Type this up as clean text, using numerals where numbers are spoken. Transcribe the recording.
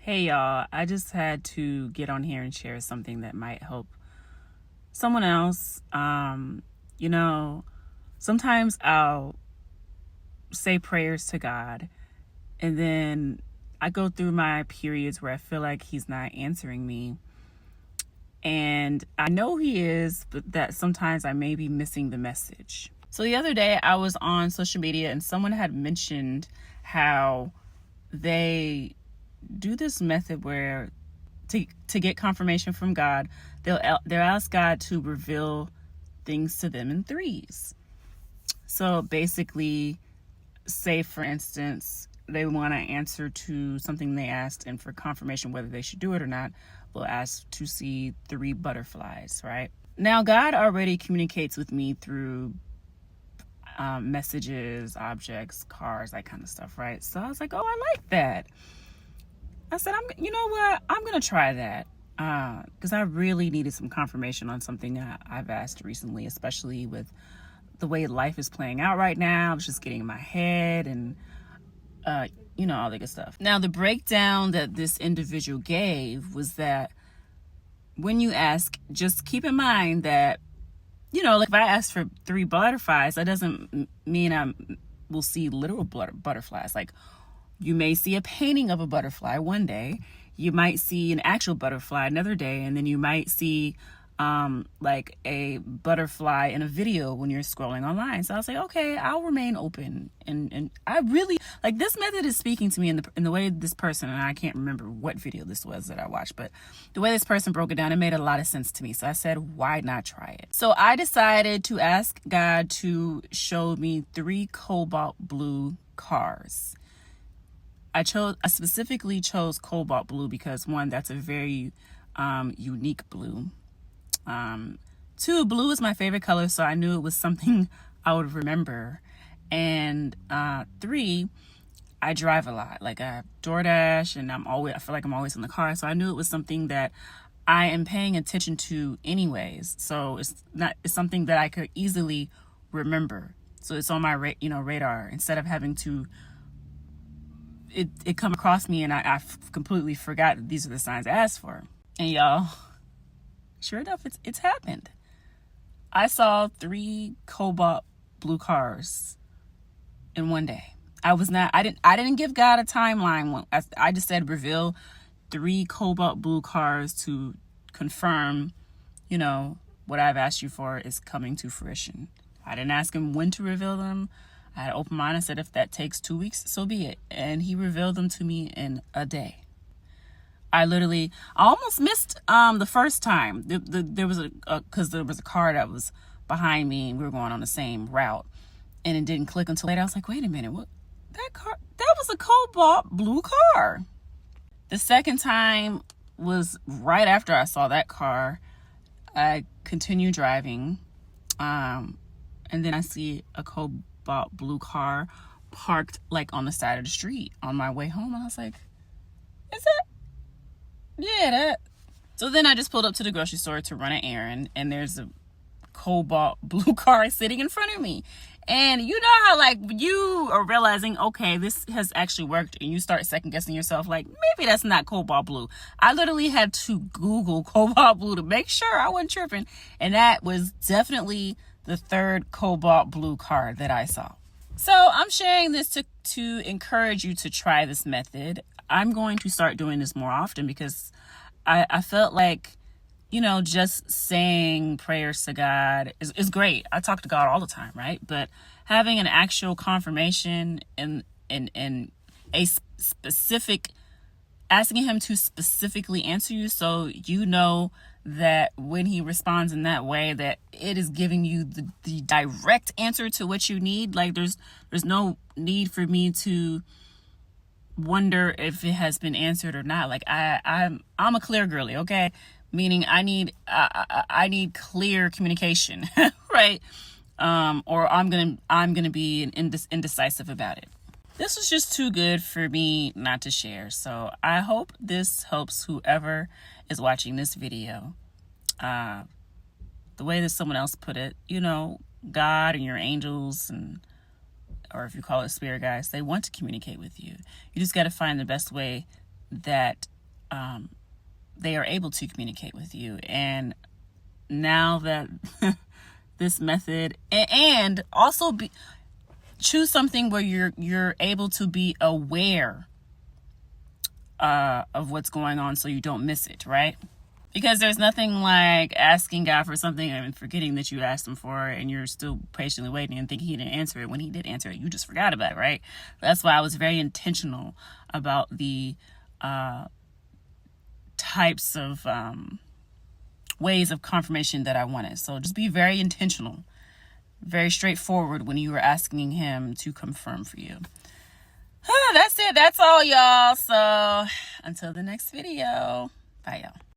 Hey y'all, I just had to get on here and share something that might help someone else. You know, sometimes I'll say prayers to God and then I go through my periods where I feel like He's not answering me. And I know He is, but that sometimes I may be missing the message. So the other day I was on social media and someone had mentioned how they do this method where to get confirmation from God, they'll ask God to reveal things to them in threes. So basically, say for instance, they want an answer to something they asked, and for confirmation whether they should do it or not, will ask to see 3 butterflies, right? Now, God already communicates with me through messages, objects, cars, that kind of stuff, right? So I was like, oh, I like that. I said, you know what? I'm going to try that because I really needed some confirmation on something I've asked recently, especially with the way life is playing out right now. I was just getting in my head and, all the good stuff. Now, the breakdown that this individual gave was that when you ask, just keep in mind that, like if I ask for 3 butterflies, that doesn't mean I will see literal butterflies. Like, you may see a painting of a butterfly one day. You might see an actual butterfly another day. And then you might see like a butterfly in a video when you're scrolling online. So I was like, okay, I'll remain open. And I really, like, this method is speaking to me in the way this person, and I can't remember what video this was that I watched, but the way this person broke it down, it made a lot of sense to me. So I said, why not try it? So I decided to ask God to show me 3 cobalt blue cars. I specifically chose cobalt blue because 1, that's a very unique blue. 2, blue is my favorite color, so I knew it was something I would remember. And 3, I drive a lot. Like, I DoorDash, and I feel like I'm always in the car, so I knew it was something that I am paying attention to anyways. So it's something that I could easily remember. So it's on my radar instead of having to it come across me and I completely forgot that these are the signs I asked for. And y'all, sure enough, it's happened. I saw 3 cobalt blue cars in one day. I didn't give God a timeline. I just said reveal 3 cobalt blue cars to confirm, what I've asked you for is coming to fruition. I didn't ask him when to reveal them. I had an open mind and said, if that takes 2 weeks, so be it. And he revealed them to me in a day. I almost missed the first time. There was a car that was behind me and we were going on the same route, and it didn't click until later. I was like, wait a minute, what? That was a cobalt blue car. The second time was right after I saw that car. I continued driving, and then I see a cobalt blue car parked like on the side of the street on my way home. And I was like, is it? Yeah, that. So then I just pulled up to the grocery store to run an errand, and there's a cobalt blue car sitting in front of me. And you know how, like, you are realizing, okay, this has actually worked, and you start second guessing yourself, like, maybe that's not cobalt blue. I literally had to Google cobalt blue to make sure I wasn't tripping. And that was definitely the 3rd cobalt blue car that I saw. So I'm sharing this to encourage you to try this method. I'm going to start doing this more often because I felt like, just saying prayers to God is great. I talk to God all the time, right? But having an actual confirmation and a specific, asking him to specifically answer you, so that when he responds in that way, that it is giving you the direct answer to what you need. Like, there's no need for me to wonder if it has been answered or not. Like, I'm a clear girly, okay? Meaning I need clear communication, right? Or I'm gonna be indecisive about it. This was just too good for me not to share. So I hope this helps whoever is watching this video. The way that someone else put it, God and your angels, or if you call it spirit guides, they want to communicate with you. You just got to find the best way that they are able to communicate with you. And now that this method, and also choose something where you're able to be aware of what's going on so you don't miss it, right? Because there's nothing like asking God for something and forgetting that you asked him for it, and you're still patiently waiting and thinking he didn't answer it when he did answer it. You just forgot about it, right? That's why I was very intentional about the types of ways of confirmation that I wanted. So just be very intentional, very straightforward when you are asking him to confirm for you. That's it. That's all, y'all. So until the next video. Bye, y'all.